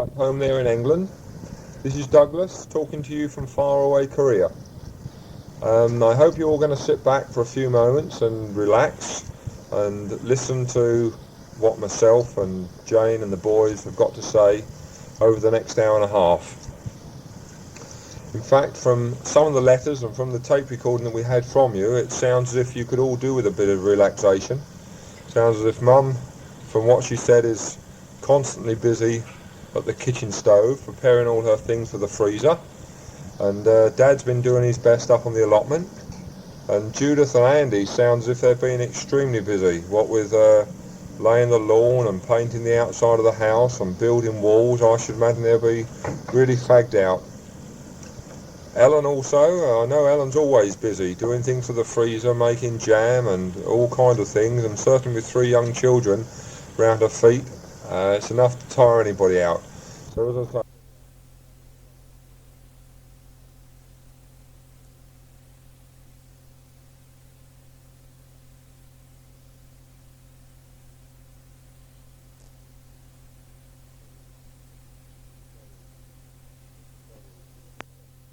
Back home there in England. This is Douglas talking to you from faraway Korea. I hope you're all going to sit back for a few moments and relax and listen to what myself and Jane and the boys have got to say over the next hour and a half. In fact, from some of the letters and from the tape recording that we had from you, it sounds as if you could all do with a bit of relaxation. Sounds as if Mum, from what she said, is constantly busy at the kitchen stove preparing all her things for the freezer, and Dad's been doing his best up on the allotment, and Judith and Andy sounds as if they've been extremely busy, what with laying the lawn and painting the outside of the house and building walls. I should imagine they'll be really fagged out. Ellen also, I know Ellen's always busy doing things for the freezer, making jam and all kinds of things, and certainly with 3 young children round her feet, it's enough to tire anybody out. So as I say,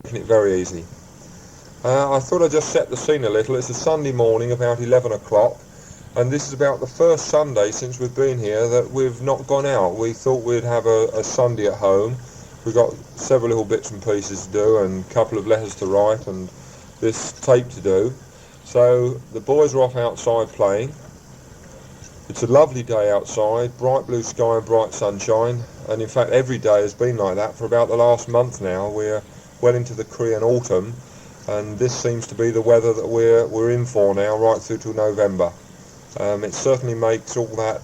making it very easy. I thought I'd just set the scene a little. It's a Sunday morning about 11 o'clock, and this is about the first Sunday since we've been here that we've not gone out. We thought we'd have a Sunday at home. We've got several little bits and pieces to do and a couple of letters to write and this tape to do. So the boys are off outside playing. It's a lovely day outside, bright blue sky and bright sunshine, and in fact every day has been like that for about the last month now. We're well into the Korean autumn, and this seems to be the weather that we're in for now, right through to November. It certainly makes all that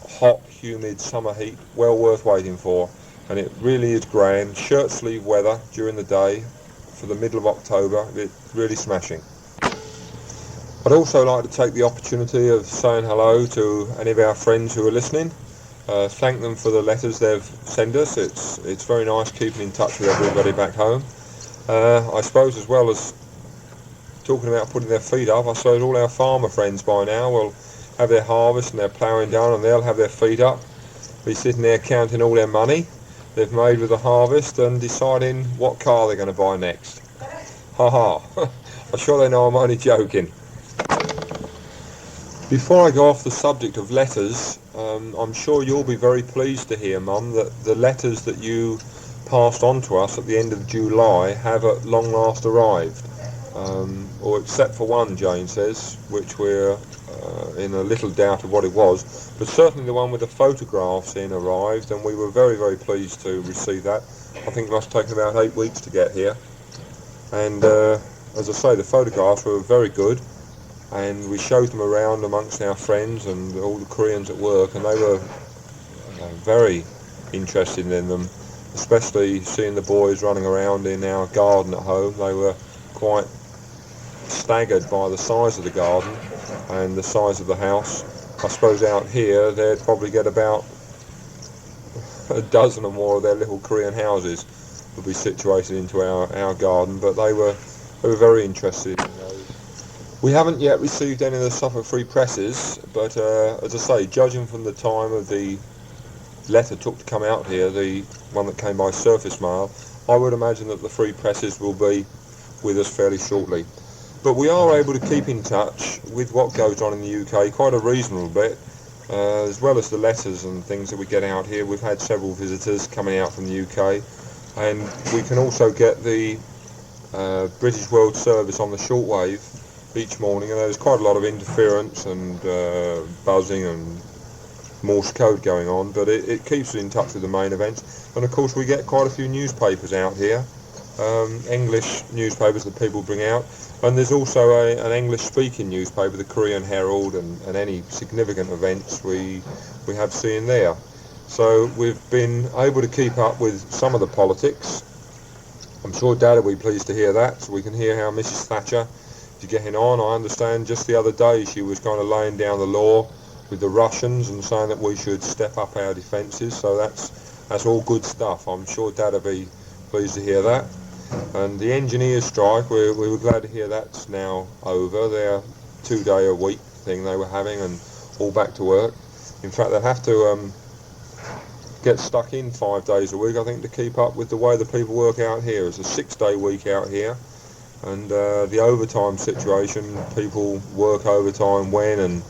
hot, humid summer heat well worth waiting for, and it really is grand. Shirt sleeve weather during the day for the middle of October. It's really smashing. I'd also like to take the opportunity of saying hello to any of our friends who are listening. Thank them for the letters they've sent us. It's very nice keeping in touch with everybody back home. I suppose, as well as talking about putting their feet up, I suppose all our farmer friends by now will have their harvest and their ploughing done, and they'll have their feet up, be sitting there counting all their money they've made with the harvest and deciding what car they're going to buy next. Ha ha. I'm sure they know I'm only joking. Before I go off the subject of letters, I'm sure you'll be very pleased to hear, Mum, that the letters that you passed on to us at the end of July have at long last arrived. Or except for one, Jane says, which we're in a little doubt of what it was, but certainly the one with the photographs in arrived, and we were very, very pleased to receive that. I think it must have taken about 8 weeks to get here, and as I say, the photographs were very good, and we showed them around amongst our friends and all the Koreans at work, and they were very interested in them, especially seeing the boys running around in our garden at home. They were quite staggered by the size of the garden and the size of the house. I suppose out here they'd probably get about a dozen or more of their little Korean houses would be situated into our garden, but they were very interested in those. We haven't yet received any of the Suffolk Free Presses, but as I say, judging from the time of the letter took to come out here, the one that came by surface mail, I would imagine that the Free Presses will be with us fairly shortly. But we are able to keep in touch with what goes on in the UK quite a reasonable bit, as well as the letters and things that we get out here. We've had several visitors coming out from the UK, and we can also get the British World Service on the shortwave each morning, and there's quite a lot of interference and buzzing and Morse code going on, but it keeps us in touch with the main events. And of course we get quite a few newspapers out here, English newspapers that people bring out, and there's also an English speaking newspaper, the Korean Herald, and any significant events we have seen there. So we've been able to keep up with some of the politics. I'm sure Dad will be pleased to hear that, so we can hear how Mrs. Thatcher is getting on. I understand just the other day she was kind of laying down the law with the Russians and saying that we should step up our defences, so that's all good stuff. I'm sure Dad will be pleased to hear that. And the engineers strike, we were glad to hear that's now over. Their 2-day-a-week thing they were having, and all back to work. In fact, they'll have to get stuck in 5 days a week, I think, to keep up with the way the people work out here. It's a 6-day week out here, and the overtime situation, people work overtime when and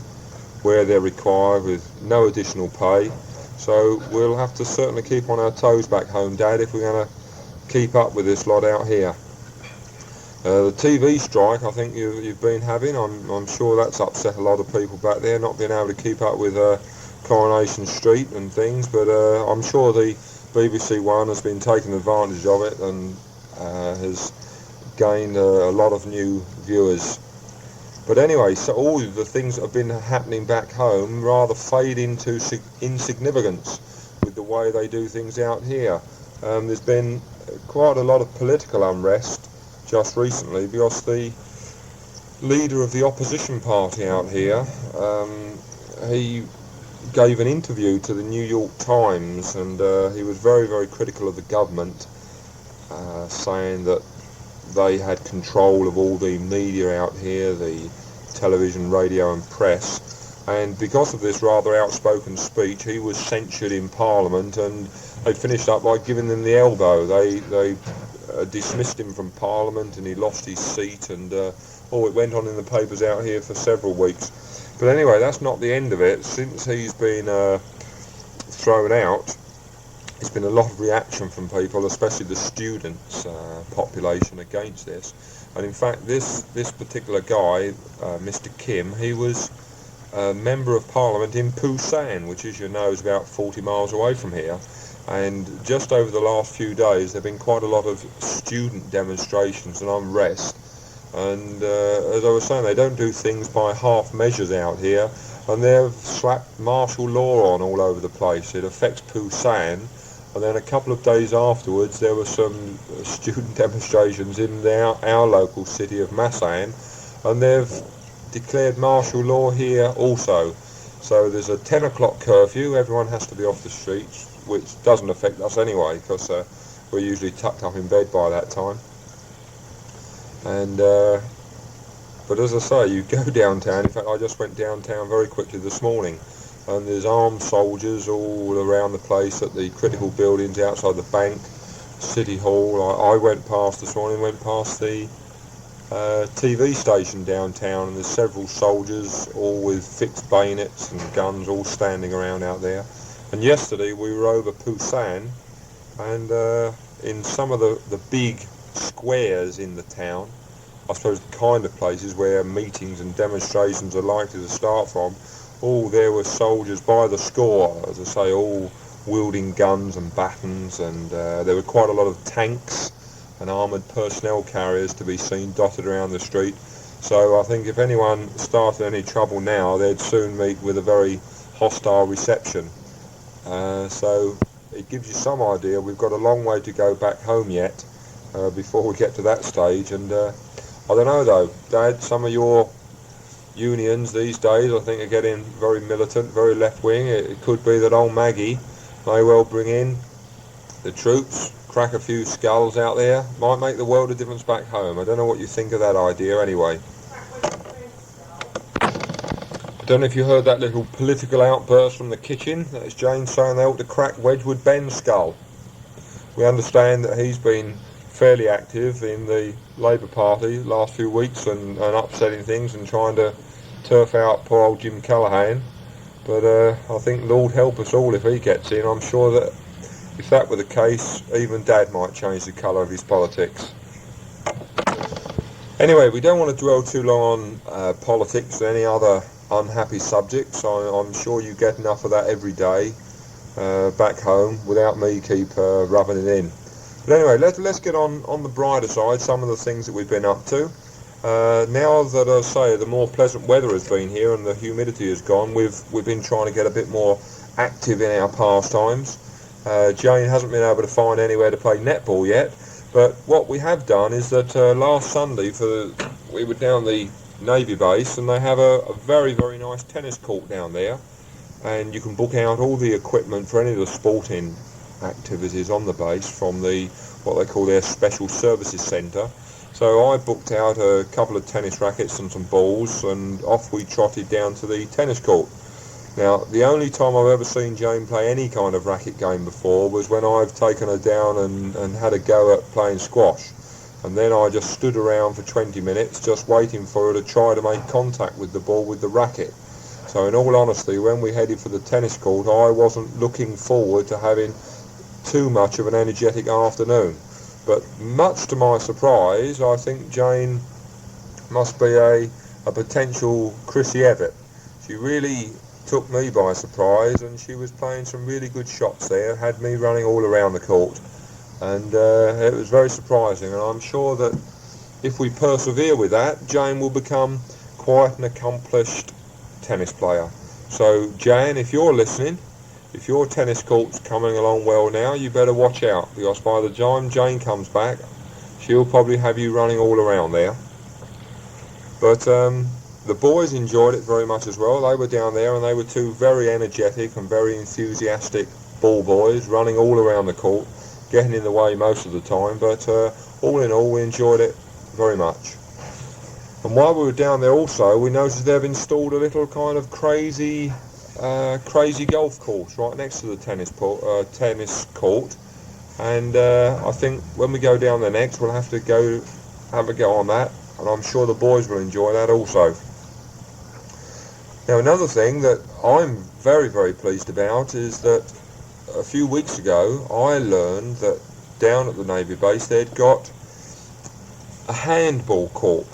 where they're required with no additional pay. So we'll have to certainly keep on our toes back home, Dad, if we're going to keep up with this lot out here. The TV strike, I think you've been having, I'm sure that's upset a lot of people back there, not being able to keep up with Coronation Street and things, but I'm sure the BBC One has been taking advantage of it and has gained a lot of new viewers. But anyway, so all of the things that have been happening back home rather fade into insignificance with the way they do things out here. There's been quite a lot of political unrest just recently because the leader of the opposition party out here, he gave an interview to the New York Times, and he was very, very critical of the government, saying that they had control of all the media out here, the television, radio and press, and because of this rather outspoken speech he was censured in Parliament, and they finished up by giving them the elbow. They dismissed him from Parliament and he lost his seat, and it went on in the papers out here for several weeks. But anyway, that's not the end of it. Since he's been thrown out, there's been a lot of reaction from people, especially the students' population, against this. And in fact, this particular guy, Mr. Kim, he was a member of Parliament in Busan, which, as you know, is about 40 miles away from here. And just over the last few days, there have been quite a lot of student demonstrations and unrest. And as I was saying, they don't do things by half measures out here, and they've slapped martial law on all over the place. It affects Busan, and then a couple of days afterwards there were some student demonstrations in our local city of Masan, and they've declared martial law here also. So there's a 10 o'clock curfew, everyone has to be off the streets, which doesn't affect us anyway, because we're usually tucked up in bed by that time. And but as I say, you go downtown. In fact, I just went downtown very quickly this morning, and there's armed soldiers all around the place at the critical buildings outside the bank, City Hall. I went past this morning, went past the TV station downtown, and there's several soldiers all with fixed bayonets and guns all standing around out there. And yesterday we were over Busan, and in some of the big squares in the town, I suppose the kind of places where meetings and demonstrations are likely to start from, there were soldiers by the score, as I say, all wielding guns and batons, and there were quite a lot of tanks and armoured personnel carriers to be seen dotted around the street. So I think if anyone started any trouble now, they'd soon meet with a very hostile reception. So it gives you some idea. We've got a long way to go back home yet before we get to that stage. And I don't know though, Dad, some of your unions these days I think are getting very militant, very left-wing. It could be that old Maggie may well bring in the troops, crack a few skulls out there, might make the world of difference back home. I don't know what you think of that idea anyway. I don't know if you heard that little political outburst from the kitchen. That's Jane saying they ought to crack Wedgwood Ben's skull. We understand that he's been fairly active in the Labour Party the last few weeks and upsetting things and trying to turf out poor old Jim Callaghan. But I think Lord help us all if he gets in. I'm sure that if that were the case, even Dad might change the colour of his politics. Anyway, we don't want to dwell too long on politics or any other unhappy subjects. I'm sure you get enough of that every day back home without me keep rubbing it in. But anyway, let's get on the brighter side, some of the things that we've been up to. Now that I say the more pleasant weather has been here and the humidity has gone, we've been trying to get a bit more active in our pastimes. Jane hasn't been able to find anywhere to play netball yet, but what we have done is that last Sunday we were down the Navy base, and they have a very, very nice tennis court down there, and you can book out all the equipment for any of the sporting activities on the base from what they call their special services centre. So I booked out a couple of tennis rackets and some balls, and off we trotted down to the tennis court. Now, the only time I've ever seen Jane play any kind of racket game before was when I've taken her down and had a go at playing squash. And then I just stood around for 20 minutes just waiting for her to try to make contact with the ball with the racket. So in all honesty, when we headed for the tennis court, I wasn't looking forward to having too much of an energetic afternoon. But much to my surprise, I think Jane must be a potential Chrissy Evett. She really took me by surprise, and she was playing some really good shots there, had me running all around the court, and it was very surprising. And I'm sure that if we persevere with that, Jane will become quite an accomplished tennis player. So Jane, if you're listening, if your tennis court's coming along well now, you better watch out, because by the time Jane comes back, she'll probably have you running all around there. But the boys enjoyed it very much as well. They were down there and they were two very energetic and very enthusiastic ball boys, running all around the court, getting in the way most of the time, but all in all we enjoyed it very much. And while we were down there also, we noticed they've installed a little kind of crazy golf course right next to the tennis court, and I think when we go down there next we'll have to go have a go on that, and I'm sure the boys will enjoy that also. Now, another thing that I'm very, very pleased about is that a few weeks ago I learned that down at the Navy base they'd got a handball court.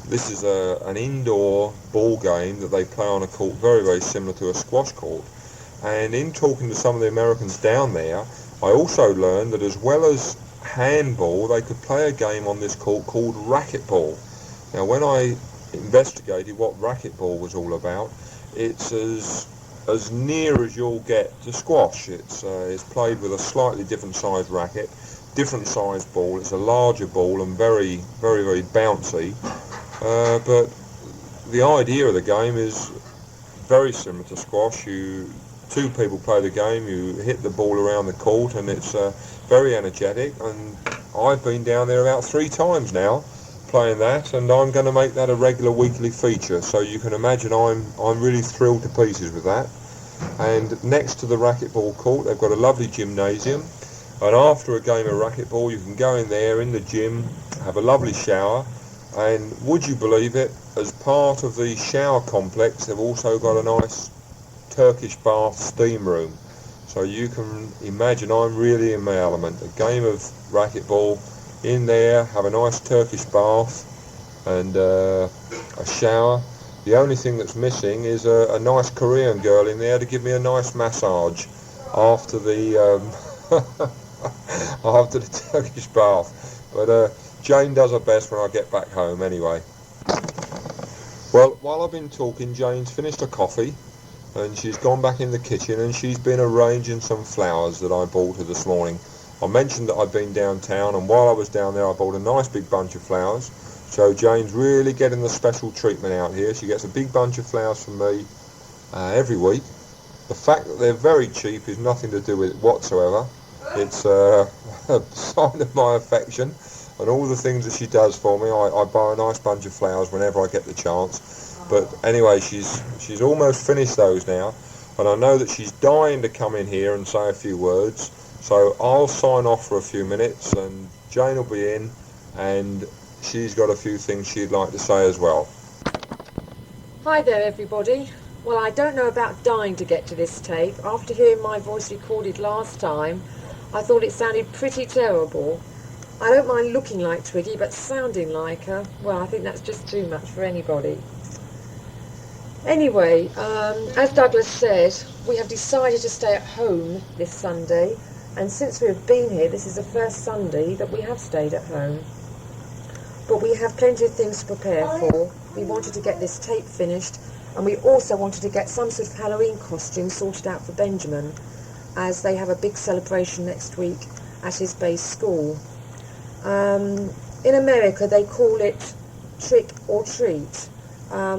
This is an indoor ball game that they play on a court very, very similar to a squash court. And in talking to some of the Americans down there, I also learned that as well as handball, they could play a game on this court called racquetball. Now, when I investigated what racquetball was all about, it's as near as you'll get to squash. It's played with a slightly different size racket, different size ball. It's a larger ball and very, very, very bouncy. But the idea of the game is very similar to squash. Two people play the game, you hit the ball around the court, and it's very energetic. And I've been down there about 3 times now playing that, and I'm going to make that a regular weekly feature. So you can imagine I'm really thrilled to pieces with that. And next to the racquetball court, they've got a lovely gymnasium. And after a game of racquetball, you can go in there in the gym, have a lovely shower, and would you believe it, as part of the shower complex, they've also got a nice Turkish bath steam room. So you can imagine I'm really in my element. A game of racquetball in there, have a nice Turkish bath and a shower. The only thing that's missing is a nice Korean girl in there to give me a nice massage after the after the Turkish bath. But Jane does her best when I get back home anyway. Well, while I've been talking, Jane's finished her coffee and she's gone back in the kitchen and she's been arranging some flowers that I bought her this morning. I mentioned that I'd been downtown, and while I was down there I bought a nice big bunch of flowers. So Jane's really getting the special treatment out here. She gets a big bunch of flowers from me every week. The fact that they're very cheap is nothing to do with it whatsoever. It's a sign of my affection and all the things that she does for me. I buy a nice bunch of flowers whenever I get the chance. But anyway, she's almost finished those now, and I know that she's dying to come in here and say a few words. So I'll sign off for a few minutes and Jane will be in, and she's got a few things she'd like to say as well. Hi there everybody. Well, I don't know about dying to get to this tape. After hearing my voice recorded last time, I thought it sounded pretty terrible. I don't mind looking like Twiggy, but sounding like her, well, I think that's just too much for anybody. Anyway, as Douglas said, we have decided to stay at home this Sunday, and since we've been here, this is the first Sunday that we have stayed at home. But we have plenty of things to prepare for. We wanted to get this tape finished, and we also wanted to get some sort of Halloween costume sorted out for Benjamin, as they have a big celebration next week at his base school. In America they call it trick or treat,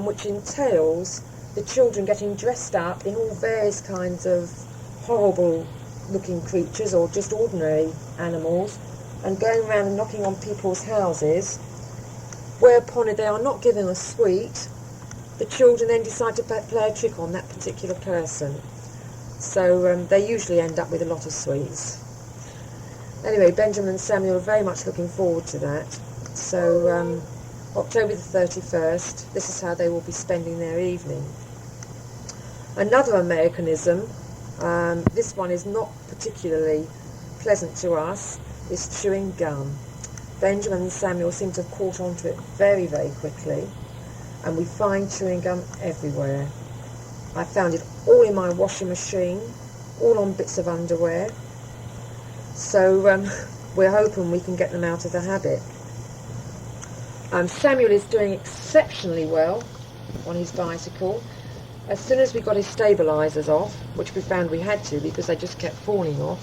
which entails the children getting dressed up in all various kinds of horrible looking creatures or just ordinary animals and going around and knocking on people's houses, whereupon if they are not given a sweet, the children then decide to play a trick on that particular person. So they usually end up with a lot of sweets. Anyway, Benjamin and Samuel are very much looking forward to that. So October the 31st, this is how they will be spending their evening. Another Americanism, this one is not particularly pleasant to us, is chewing gum. Benjamin and Samuel seem to have caught on to it very, very quickly, and we find chewing gum everywhere. I found it all in my washing machine, all on bits of underwear. So we're hoping we can get them out of the habit. Samuel is doing exceptionally well on his bicycle. As soon as we got his stabilisers off, which we found we had to because they just kept falling off,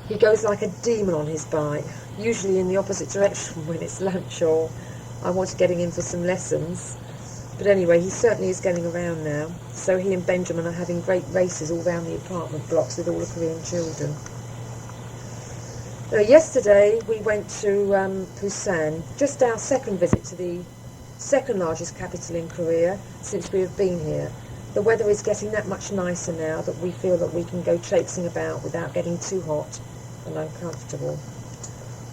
he goes like a demon on his bike, usually in the opposite direction when it's lunch or I wanted getting in for some lessons. But anyway, he certainly is getting around now. So he and Benjamin are having great races all round the apartment blocks with all the Korean children. Yesterday we went to Busan, just our second visit to the second largest capital in Korea since we have been here. The weather is getting that much nicer now that we feel that we can go traipsing about without getting too hot and uncomfortable.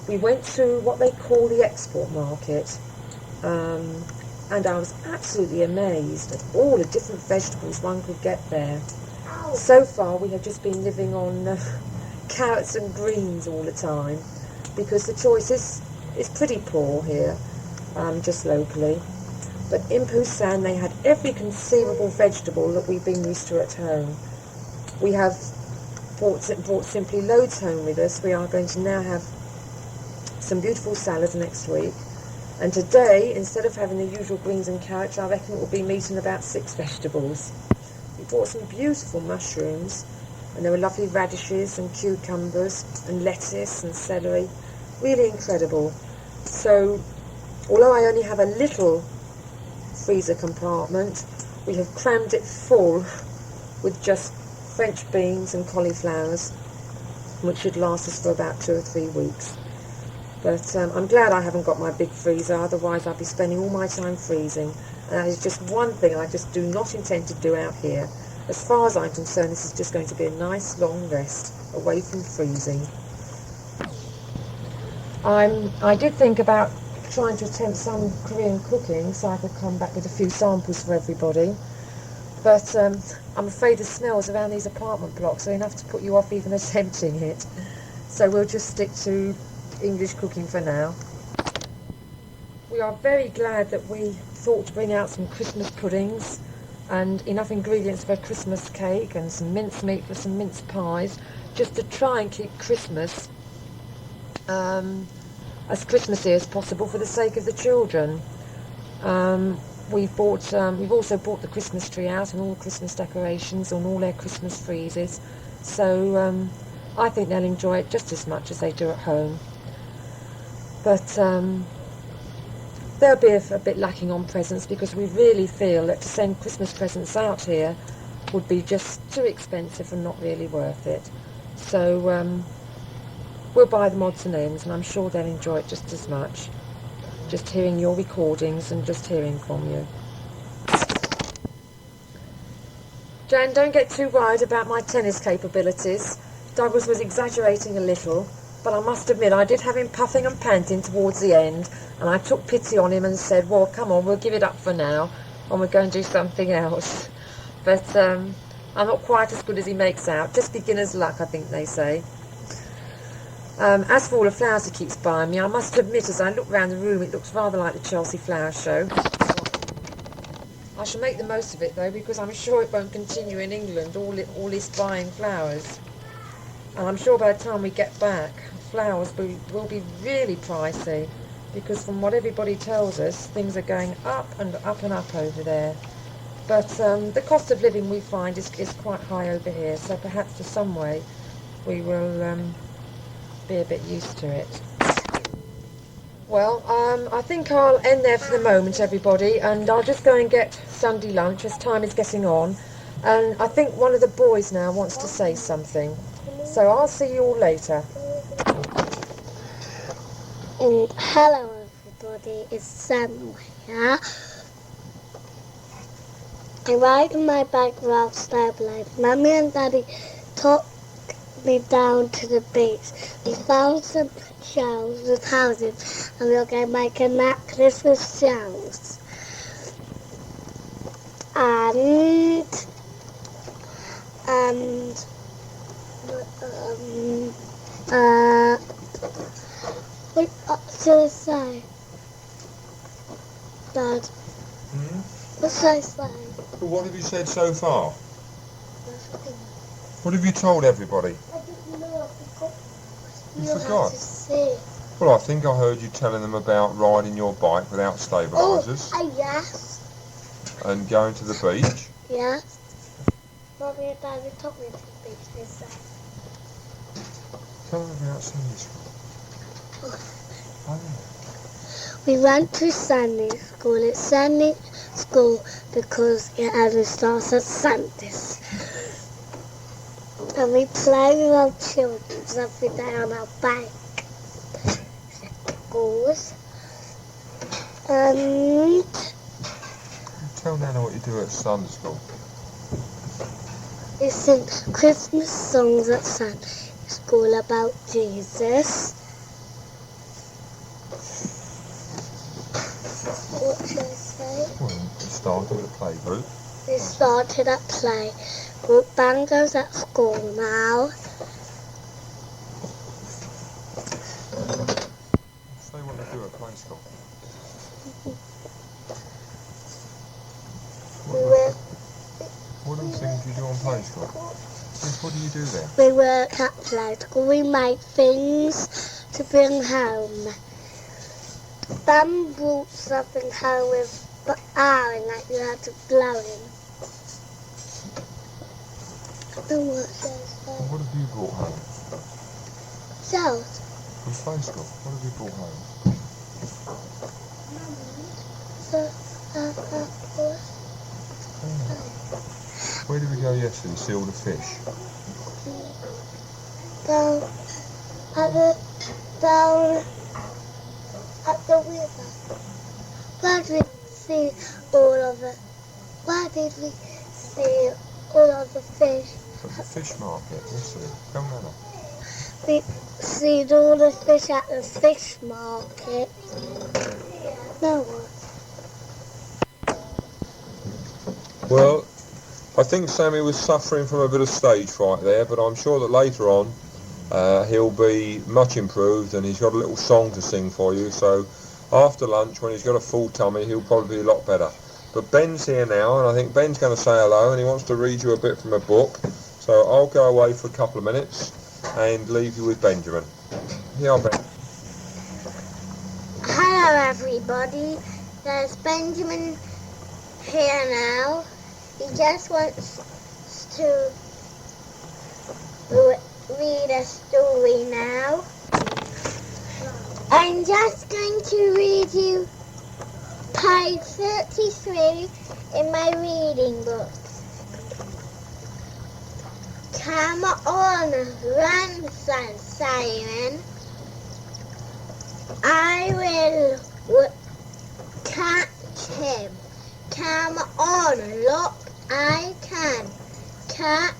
We went to what they call the export market, and I was absolutely amazed at all the different vegetables one could get there. So far we have just been living on carrots and greens all the time because the choice is pretty poor here, just locally. But in Busan they had every conceivable vegetable that we've been used to at home. We have brought simply loads home with us. We are going to now have some beautiful salads next week. And today, instead of having the usual greens and carrots, I reckon it will be meat and about 6 vegetables. We bought some beautiful mushrooms, and there were lovely radishes and cucumbers and lettuce and celery. Really incredible. So, although I only have a little freezer compartment, we have crammed it full with just French beans and cauliflowers, which should last us for about 2 or 3 weeks. But I'm glad I haven't got my big freezer, otherwise I'd be spending all my time freezing. And that is just one thing I just do not intend to do out here. As far as I'm concerned, this is just going to be a nice long rest away from freezing. I did think about trying to attempt some Korean cooking so I could come back with a few samples for everybody. But I'm afraid the smells around these apartment blocks are enough to put you off even attempting it. So we'll just stick to English cooking for now. We are very glad that we thought to bring out some Christmas puddings and enough ingredients for a Christmas cake and some mincemeat for some mince pies, just to try and keep Christmas as Christmassy as possible for the sake of the children. We've also brought the Christmas tree out and all the Christmas decorations on all their Christmas freezes, so I think they'll enjoy it just as much as they do at home. But they'll be a bit lacking on presents because we really feel that to send Christmas presents out here would be just too expensive and not really worth it. So we'll buy them odds and ends, and I'm sure they'll enjoy it just as much, just hearing your recordings and just hearing from you. Jan, don't get too worried about my tennis capabilities. Douglas was exaggerating a little, but I must admit I did have him puffing and panting towards the end, and I took pity on him and said, well, come on, we'll give it up for now and we'll go and do something else. But I'm not quite as good as he makes out. Just beginner's luck, I think they say. As for all the flowers he keeps buying me, I must admit as I look round the room it looks rather like the Chelsea Flower Show. I shall make the most of it though, because I'm sure it won't continue in England, all this buying flowers. And I'm sure by the time we get back, flowers will be really pricey, because from what everybody tells us, things are going up and up and up over there. But the cost of living we find is quite high over here, so perhaps to some way we will be a bit used to it. Well, I think I'll end there for the moment, everybody, and I'll just go and get Sunday lunch as time is getting on. And I think one of the boys now wants to say something. So I'll see you all later. And hello everybody, it's Sam here. I ride on my bike without stabilizing. Mummy and Daddy took me down to the beach. We found some shells with houses and we were going to make a necklace with shells. And what should I say? Dad, what should I say? Well, what have you said so far? What have you told everybody? I don't know. You How forgot? to say. Well, I think I heard you telling them about riding your bike without stabilisers Yes. and going to the beach. Yes. Mommy and Daddy took me to the beach, they said. Tell them about Sunday school. Oh, yeah. We went to Sunday school. It's Sunday school because it only starts at Sundays. And we play with our children every day on our bike. Schools. And Tell Nana what you do at Sunday school. we sing Christmas songs at Sunday school about Jesus. What should I say? Well, you started a play group. We started at play. Group band goes at school now. Say what they do at play school. What are the things you do on play school? Yes, what do you do there? We work at play school. We make things to bring home. Bam brought something home with air in that you had to blow in. And what should I say? What have you brought home Shells. from play school? What have you brought home? Where did we go yesterday? See all the fish. Down at the river. Where did we see all of it? Where did we see all of the fish? At the fish market yesterday. Come on. We seen all the fish at the fish market. No one. Well, I think Sammy was suffering from a bit of stage fright there, but I'm sure that later on he'll be much improved and he's got a little song to sing for you, so after lunch when he's got a full tummy he'll probably be a lot better. But Ben's here now and I think Ben's going to say hello and he wants to read you a bit from a book, so I'll go away for a couple of minutes and leave you with Benjamin. Here, Ben. Hello everybody, there's Benjamin here now. He just wants to read a story now. I'm just going to read you page 33 in my reading book. Come on, run, son Simon. I will catch him. Come on, look, I can catch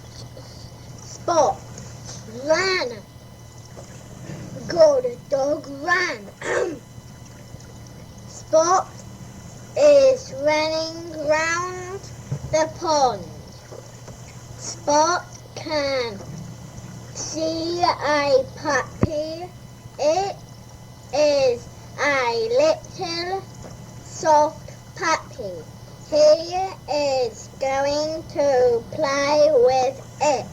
Spot. Run. Good dog, run. Spot is running round the pond. Spot can see a puppy. It is a little soft puppy. He is going to play with it.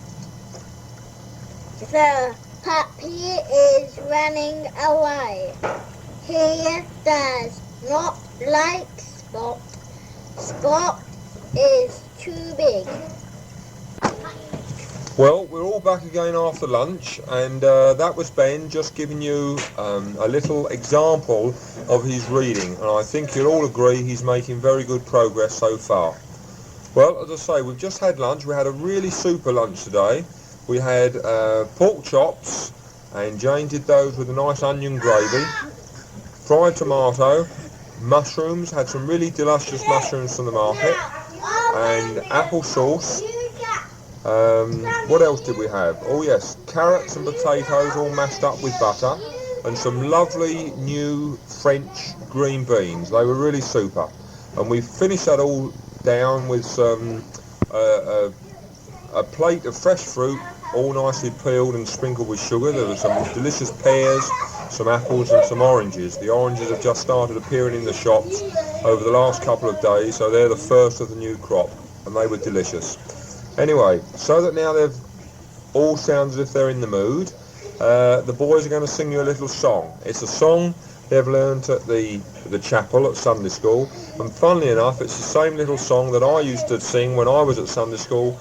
The puppy is running away. He does not like Spot. Spot is too big. Well, we're all back again after lunch, and that was Ben just giving you a little example of his reading, and I think you'll all agree he's making very good progress so far. Well, as I say, we've just had lunch. We had a really super lunch today. We had pork chops, and Jane did those with a nice onion gravy, fried tomato, mushrooms, had some really delicious mushrooms from the market, and applesauce. What else did we have? Oh yes, carrots and potatoes all mashed up with butter, and some lovely new French green beans. They were really super. And we finished that all down with some a plate of fresh fruit, all nicely peeled and sprinkled with sugar. There were some delicious pears, some apples and some oranges. The oranges have just started appearing in the shops over the last couple of days, so they're the first of the new crop, and they were delicious. Anyway, so that now they've all sound as if they're in the mood, the boys are going to sing you a little song. It's a song they've learnt at the chapel at Sunday school, and funnily enough, it's the same little song that I used to sing when I was at Sunday school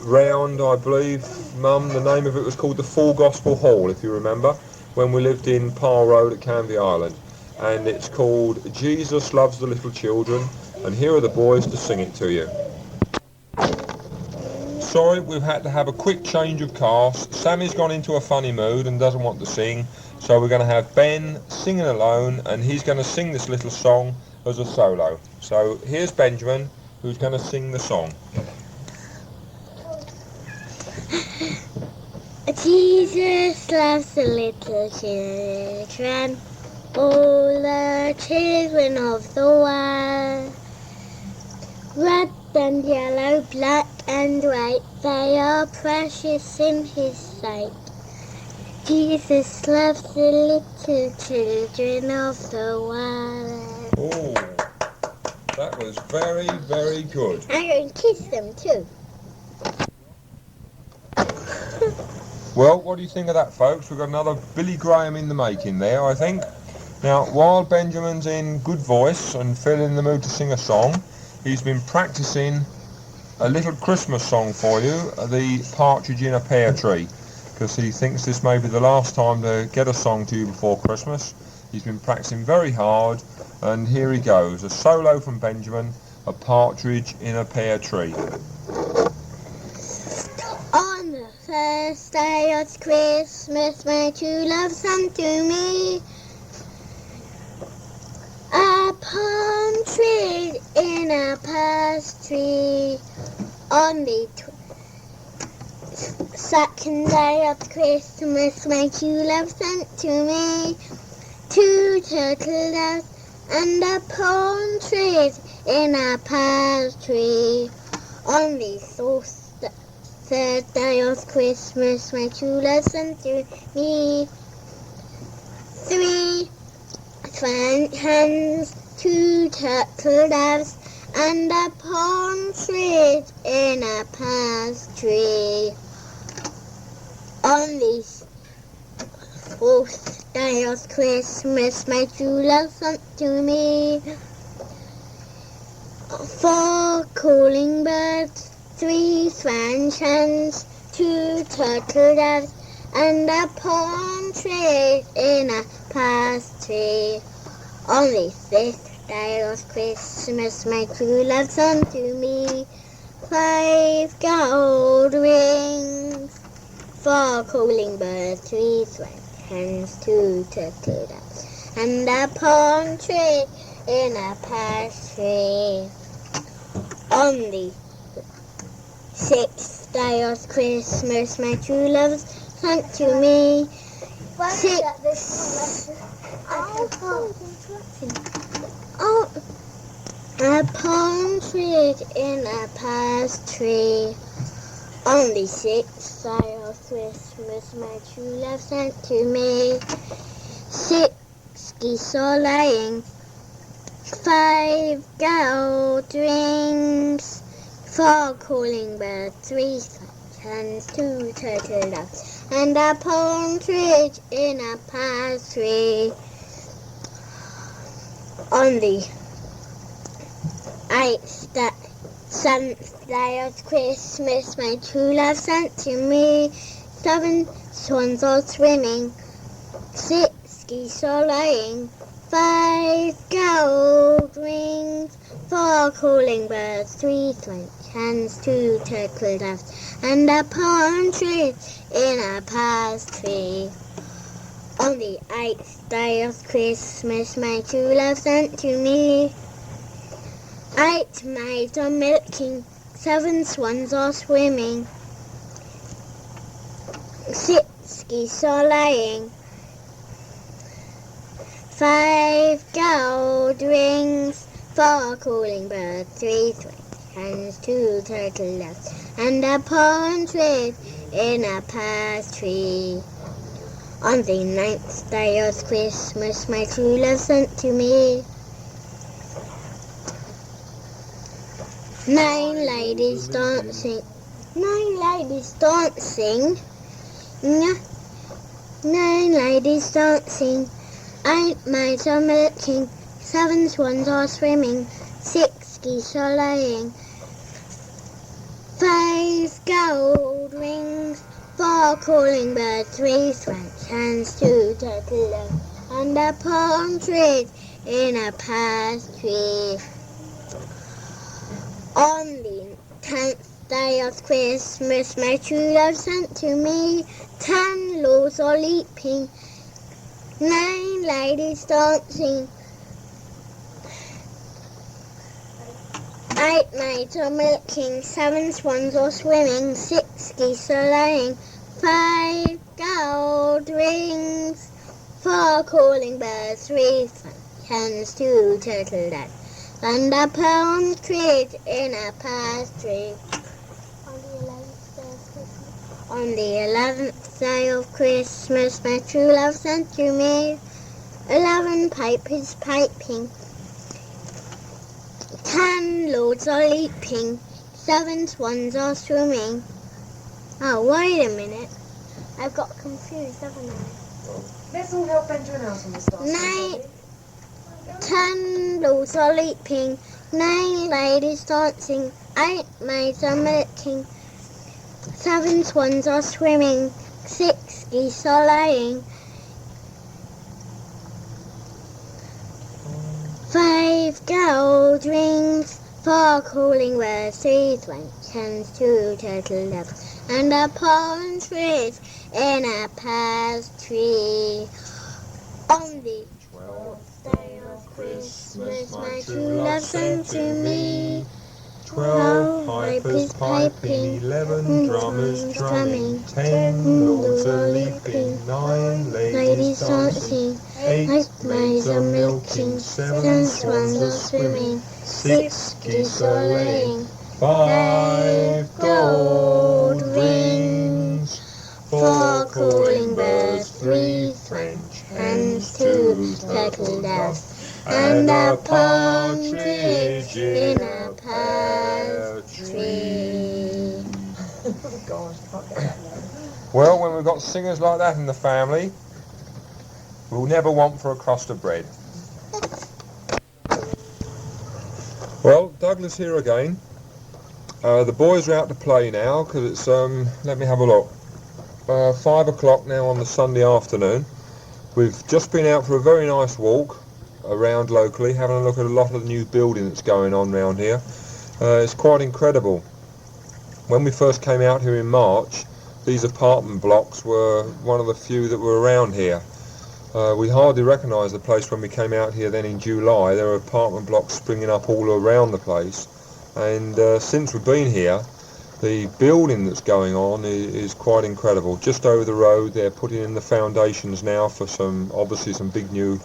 round, I believe, Mum, the name of it was called the Full Gospel Hall, if you remember, when we lived in Parr Road at Canvey Island. And it's called Jesus Loves the Little Children, and here are the boys to sing it to you. Sorry, we've had to have a quick change of cast. Sammy's gone into a funny mood and doesn't want to sing, so we're going to have Ben singing alone, and he's going to sing this little song as a solo. So here's Benjamin, who's going to sing the song. Jesus loves the little children, all the children of the world. Red and yellow, black and white, they are precious in his sight. Jesus loves the little children of the world. Oh, that was very, very good. I'm going to kiss them too. Well, what do you think of that, folks? We've got another Billy Graham in the making there, I think. Now, while Benjamin's in good voice and feeling in the mood to sing a song, he's been practicing a little Christmas song for you, the Partridge in a Pear Tree, because he thinks this may be the last time to get a song to you before Christmas. He's been practicing very hard, and here he goes, a solo from Benjamin, A Partridge in a Pear Tree. On the first day of Christmas, my true love sent to me a partridge in a pear tree. On the second day of Christmas, my true love sent to me 2 turtle doves and a partridge in a pear tree. On the third day of Christmas, my true love sent to me 3 French hens, 2 turtle doves, and a partridge in a pear tree. On the 4th day of Christmas, my true love sent to me 4 calling birds, 3 French hens, 2 turtle doves, and a partridge in a pear tree. On the 5th day of Christmas, my true love sent to me 5 gold rings, 4 calling birds, 3 French hens, 2 turtle doves, and a partridge in a pear tree. On the 6th day of Christmas, my true love sent to me 6 a partridge in a pear tree. On the 6th day of Christmas, my true love sent to me 6 geese are laying, 5 gold rings, 4 calling birds, 3 hens, 2 turtle doves, and a partridge in a pear tree. On the 7th day of Christmas, my true love sent to me 7 swans are swimming, 6 geese are laying, 5 gold rings, 4 calling birds, 3 French hens, 2 turtle doves, and a partridge in a pear tree. On the 8th day of Christmas, my true love sent to me 8 maids are milking, 7 swans are swimming, 6 geese are laying, 5 gold rings, 4 calling birds, 3 swans, hens, 2 turtle doves, and a partridge in a pear tree. On the 9th day of Christmas, my true love sent to me 9 ladies dancing, 9 ladies dancing, 9 ladies dancing, 8 maids are milking, 7 swans are swimming, 6 geese are laying, 5 gold rings, 4 calling birds, 3 swans, hens, 2 turtle doves, and a partridge in a pear tree. On the 10th day of Christmas, my true love sent to me 10 lords are leaping, 9 ladies dancing, 8 maids are milking, 7 swans are swimming, 6 geese are laying, 5 gold rings, 4 calling birds, 3 swans, hens, 2 turtle doves, and a partridge in a pear tree. On the 11th day of Christmas, my true love sent to me 11 pipers piping, 10 lords are leaping, 7 swans are swimming. Oh, wait a minute. I've got confused, haven't I? Let's all help Ben to announce on the start. 10 lords are leaping, 9 ladies dancing, 8 maids are milking, 7 swans are swimming, 6 geese are laying, 5 gold rings, 4 calling birds, 3 swans, hens, 2 turtle doves, and a partridge in a pear tree. On the 12th day of Christmas, my true love sent to me 12 pipers piping, 11 drummers drumming, 10 lords a leaping, 9 ladies dancing, 8 maids are milking, 7 swans are swimming, 6 geese are laying, 5 gold rings, 4 calling birds, 3 French hens, 2 turtle doves, and a partridge in a pear tree. Oh gosh, I can't get that low. Well, when we've got singers like that in the family, we'll never want for a crust of bread. Well, Douglas here again. The boys are out to play now because it's, let me have a look, 5 o'clock now on the Sunday afternoon. We've just been out for a very nice walk around locally, having a look at a lot of the new building that's going on around here. It's quite incredible. When we first came out here in March, these apartment blocks were one of the few that were around here. We hardly recognised the place when we came out here then in July. There were apartment blocks springing up all around the place, and since we've been here, the building that's going on is quite incredible. Just over the road they're putting in the foundations now for obviously some big new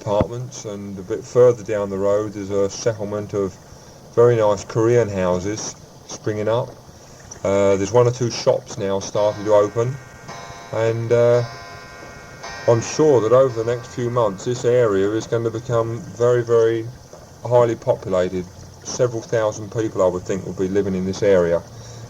apartments, and a bit further down the road there's a settlement of very nice Korean houses springing up. There's 1 or 2 shops now starting to open, and I'm sure that over the next few months this area is going to become very, very highly populated. Several thousand people, I would think, will be living in this area,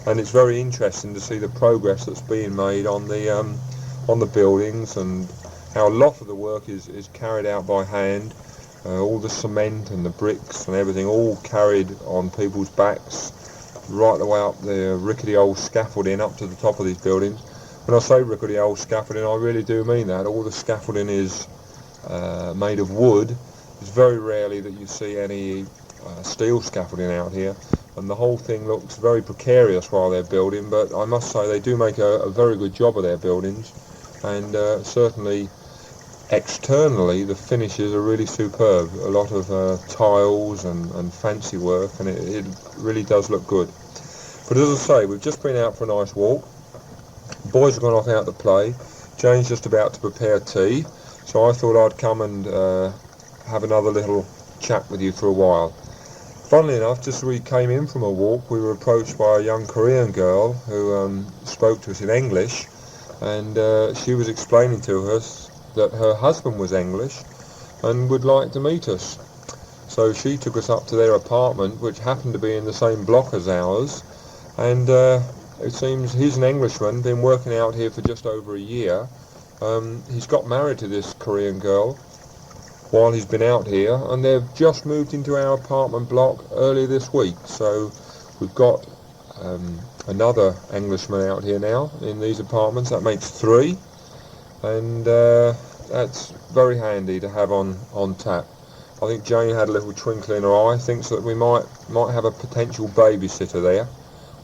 and it's very interesting to see the progress that's being made on the buildings, and how a lot of the work is carried out by hand. All the cement and the bricks and everything all carried on people's backs right the way up the rickety old scaffolding up to the top of these buildings. When I say rickety old scaffolding, I really do mean that. All the scaffolding is made of wood. It's very rarely that you see any steel scaffolding out here, and the whole thing looks very precarious while they're building, but I must say they do make a very good job of their buildings, and certainly externally the finishes are really superb. A lot of tiles and fancy work, and it really does look good. But as I say, we've just been out for a nice walk. The boys have gone off out to play. Jane's just about to prepare tea, so I thought I'd come and have another little chat with you for a while. Funnily enough, just as we came in from a walk, we were approached by a young Korean girl who spoke to us in English, and she was explaining to us that her husband was English and would like to meet us. So she took us up to their apartment, which happened to be in the same block as ours, and it seems he's an Englishman, been working out here for just over a year. He's got married to this Korean girl while he's been out here, and they've just moved into our apartment block earlier this week. So we've got another Englishman out here now in these apartments. That makes 3, and that's very handy to have on tap. I think Jane had a little twinkle in her eye, thinks that we might have a potential babysitter there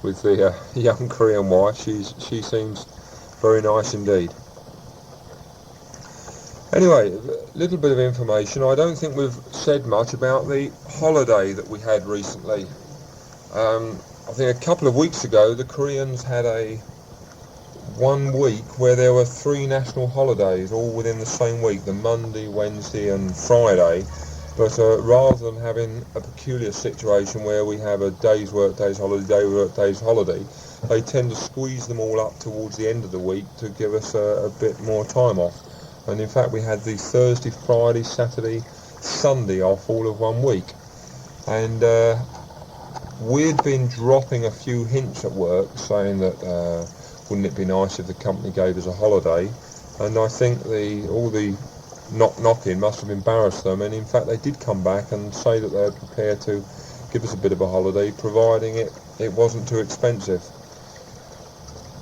with the young Korean wife. She seems very nice indeed. Anyway, a little bit of information. I don't think we've said much about the holiday that we had recently. I think a couple of weeks ago the Koreans had a 1 week where there were 3 national holidays all within the same week, the Monday, Wednesday and Friday. But rather than having a peculiar situation where we have a day's work, day's holiday, day's work, day's holiday, they tend to squeeze them all up towards the end of the week to give us a bit more time off. And in fact we had the Thursday, Friday, Saturday, Sunday off all of 1 week. And we'd been dropping a few hints at work saying that wouldn't it be nice if the company gave us a holiday, and I think all the knocking must have embarrassed them, and in fact they did come back and say that they were prepared to give us a bit of a holiday providing it wasn't too expensive.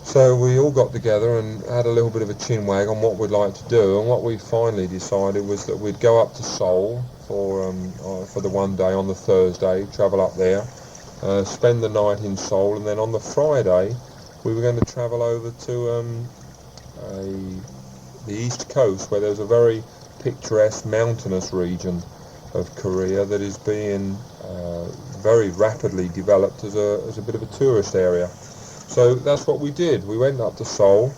So we all got together and had a little bit of a chinwag on what we'd like to do, and what we finally decided was that we'd go up to Seoul for the 1 day on the Thursday, travel up there, spend the night in Seoul, and then on the Friday we were going to travel over to the east coast, where there's a very picturesque mountainous region of Korea that is being very rapidly developed as a bit of a tourist area. So that's what we did. We went up to Seoul,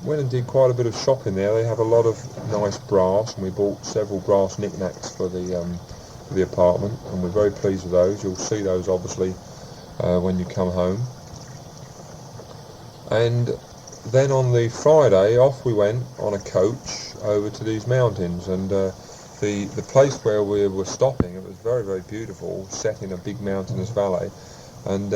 went and did quite a bit of shopping there. They have a lot of nice brass, and we bought several brass knickknacks for the apartment, and we're very pleased with those. You'll see those obviously when you come home. And then on the Friday off we went on a coach over to these mountains, and the place where we were stopping, it was very, very beautiful, set in a big mountainous valley, and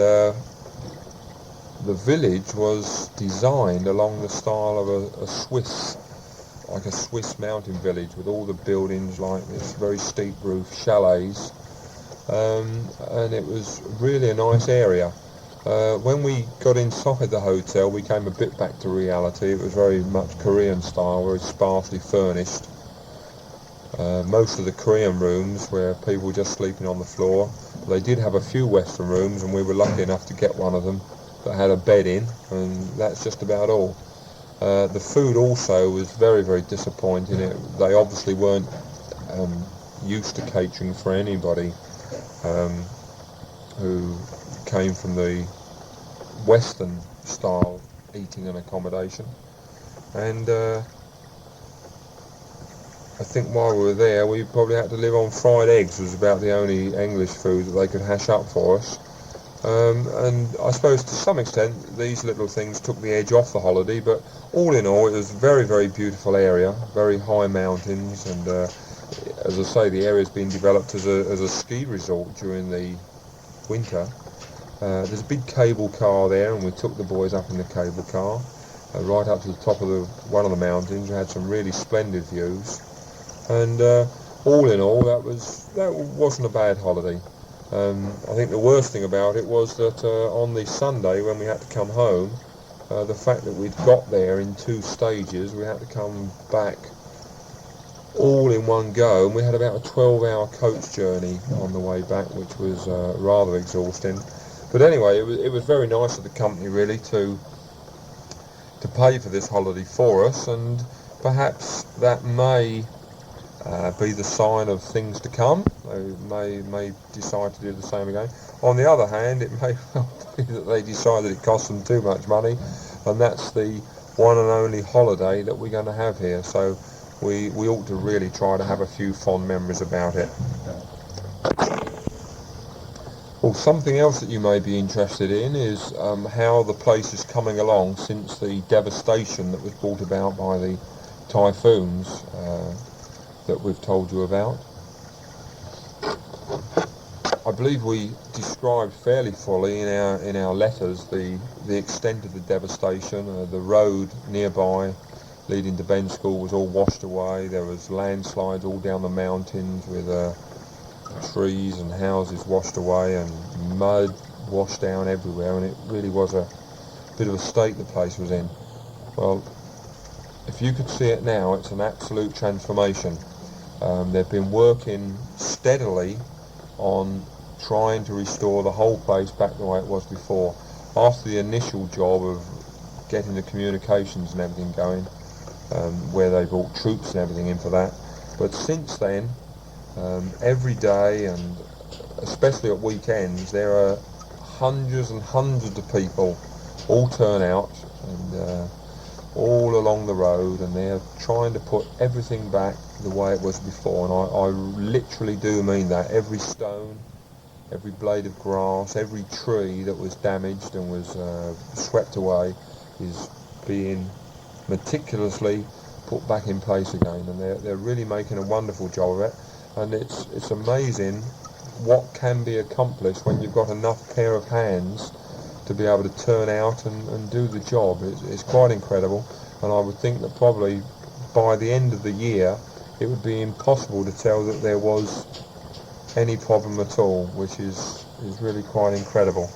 the village was designed along the style of a Swiss mountain village, with all the buildings like this very steep roof chalets, and it was really a nice area. When we got inside the hotel we came a bit back to reality. It was very much Korean style, very sparsely furnished. Most of the Korean rooms were people just sleeping on the floor. They did have a few Western rooms, and we were lucky enough to get one of them that had a bed in, and that's just about all. The food also was very, very disappointing. They obviously weren't used to catering for anybody who came from the Western style eating and accommodation. And I think while we were there we probably had to live on fried eggs. Was about the only English food that they could hash up for us. And I suppose to some extent these little things took the edge off the holiday, but all in all it was a very, very beautiful area, very high mountains, and as I say, the area's been developed as a ski resort during the winter. There's a big cable car there, and we took the boys up in the cable car right up to the top of one of the mountains. We had some really splendid views, and all in all that wasn't a bad holiday. I think the worst thing about it was that on the Sunday when we had to come home, the fact that we'd got there in 2 stages, we had to come back all in one go, and we had about a 12-hour coach journey on the way back, which was rather exhausting. But anyway, it was very nice of the company really to pay for this holiday for us, and perhaps that may be the sign of things to come. They may decide to do the same again. On the other hand, it may well be that they decide that it costs them too much money, and that's the one and only holiday that we're going to have here. So we ought to really try to have a few fond memories about it. Well, something else that you may be interested in is how the place is coming along since the devastation that was brought about by the typhoons that we've told you about. I believe we described fairly fully in our letters the extent of the devastation. The road nearby leading to Ben's school was all washed away. There was landslides all down the mountains with trees and houses washed away and mud washed down everywhere, and it really was a bit of a state the place was in. Well, if you could see it now, it's an absolute transformation. They've been working steadily on trying to restore the whole place back the way it was before. After the initial job of getting the communications and everything going, where they brought troops and everything in for that, but since then, every day and especially at weekends, there are hundreds and hundreds of people all turn out and all along the road, and they're trying to put everything back the way it was before. And I literally do mean that. Every stone, every blade of grass, every tree that was damaged and was swept away is being meticulously put back in place again, and they're really making a wonderful job of it. And it's amazing what can be accomplished when you've got enough pair of hands to be able to turn out and do the job. It's quite incredible, and I would think that probably by the end of the year it would be impossible to tell that there was any problem at all, which is really quite incredible.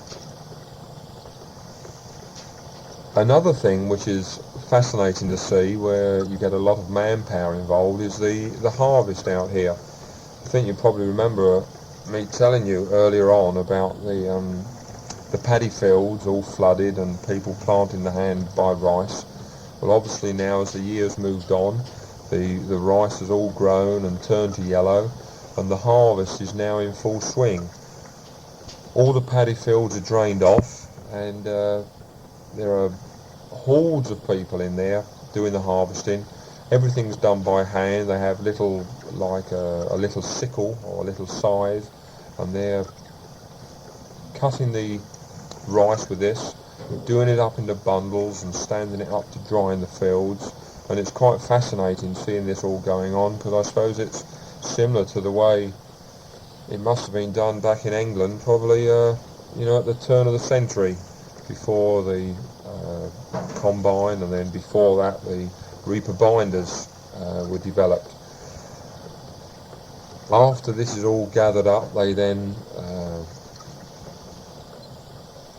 Another thing which is fascinating to see, where you get a lot of manpower involved, is the harvest out here. I think you probably remember me telling you earlier on about the paddy fields all flooded and people planting the hand by rice. Well, obviously now as the years moved on, the rice has all grown and turned to yellow, and the harvest is now in full swing. All the paddy fields are drained off, and there are hordes of people in there doing the harvesting. Everything's done by hand. They have little, like a little sickle or a little scythe, and they're cutting the rice with this, doing it up into bundles and standing it up to dry in the fields. And it's quite fascinating seeing this all going on, because I suppose it's similar to the way it must have been done back in England, probably at the turn of the century, before the combine, and then before that the reaper binders were developed. After this is all gathered up, they then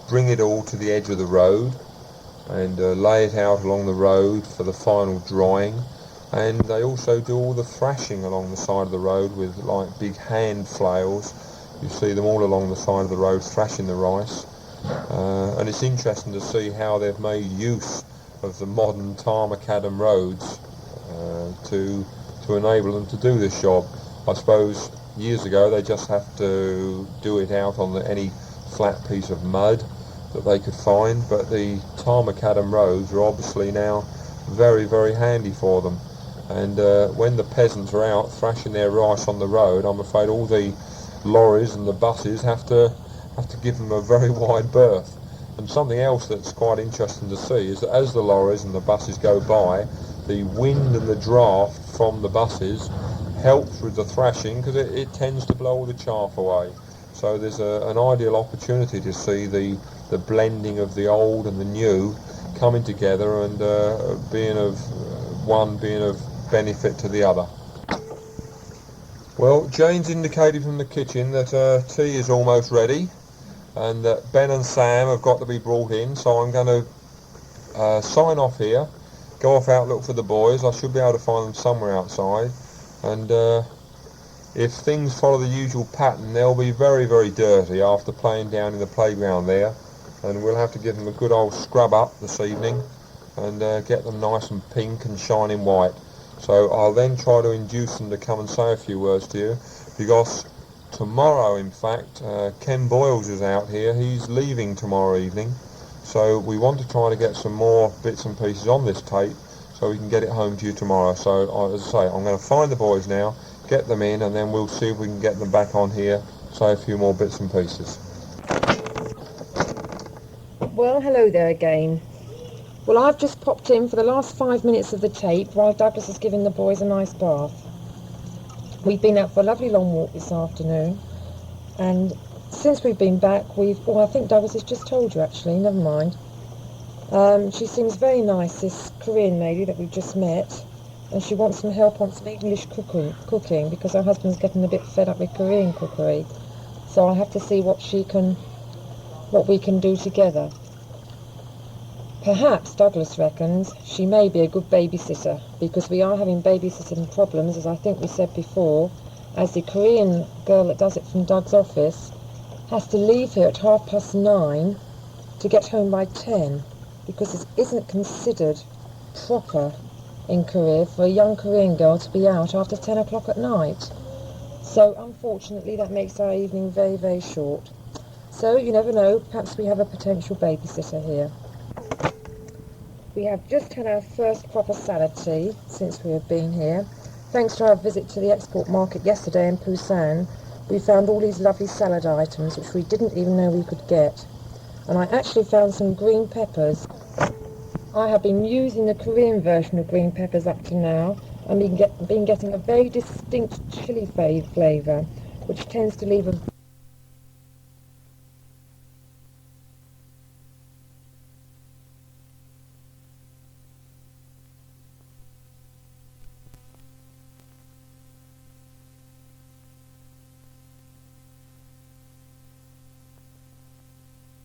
bring it all to the edge of the road and lay it out along the road for the final drying. And they also do all the thrashing along the side of the road with like big hand flails. You see them all along the side of the road thrashing the rice. And it's interesting to see how they've made use of the modern tar macadam roads to enable them to do this job. I suppose years ago they just have to do it out on any flat piece of mud that they could find, but the tar macadam roads are obviously now very, very handy for them. And when the peasants are out thrashing their rice on the road, I'm afraid all the lorries and the buses have to give them a very wide berth. And something else that's quite interesting to see is that as the lorries and the buses go by, the wind and the draft from the buses helps with the thrashing, because it tends to blow all the chaff away. So there's an ideal opportunity to see the blending of the old and the new coming together, and being of benefit to the other. Well, Jane's indicated from the kitchen that tea is almost ready, and that Ben and Sam have got to be brought in, so I'm going to sign off here, go off out, look for the boys. I should be able to find them somewhere outside, and if things follow the usual pattern, they'll be very, very dirty after playing down in the playground there, and we'll have to give them a good old scrub up this evening, and get them nice and pink and shining white. So I'll then try to induce them to come and say a few words to you, because tomorrow, in fact, Ken Boyles is out here. He's leaving tomorrow evening, so we want to try to get some more bits and pieces on this tape so we can get it home to you tomorrow. So as I say, I'm going to find the boys now, get them in, and then we'll see if we can get them back on here, say a few more bits and pieces. Well, hello there again. Well, I've just popped in for the last 5 minutes of the tape while Douglas is giving the boys a nice bath. We've been out for a lovely long walk this afternoon, and since we've been back, I think Douglas has just told you actually, never mind. She seems very nice, this Korean lady that we've just met, and she wants some help on some English cooking because her husband's getting a bit fed up with Korean cookery. So I have to see what we can do together. Perhaps Douglas reckons she may be a good babysitter, because we are having babysitting problems, as I think we said before, as the Korean girl that does it from Doug's office has to leave here at 9:30 to get home by 10, because it isn't considered proper in Korea for a young Korean girl to be out after 10 o'clock at night. So unfortunately that makes our evening very, very short. So you never know, perhaps we have a potential babysitter here. We have just had our first proper salad tea since we have been here. Thanks to our visit to the export market yesterday in Busan, we found all these lovely salad items which we didn't even know we could get. And I actually found some green peppers. I have been using the Korean version of green peppers up to now, and been getting a very distinct chili flavour, which tends to leave a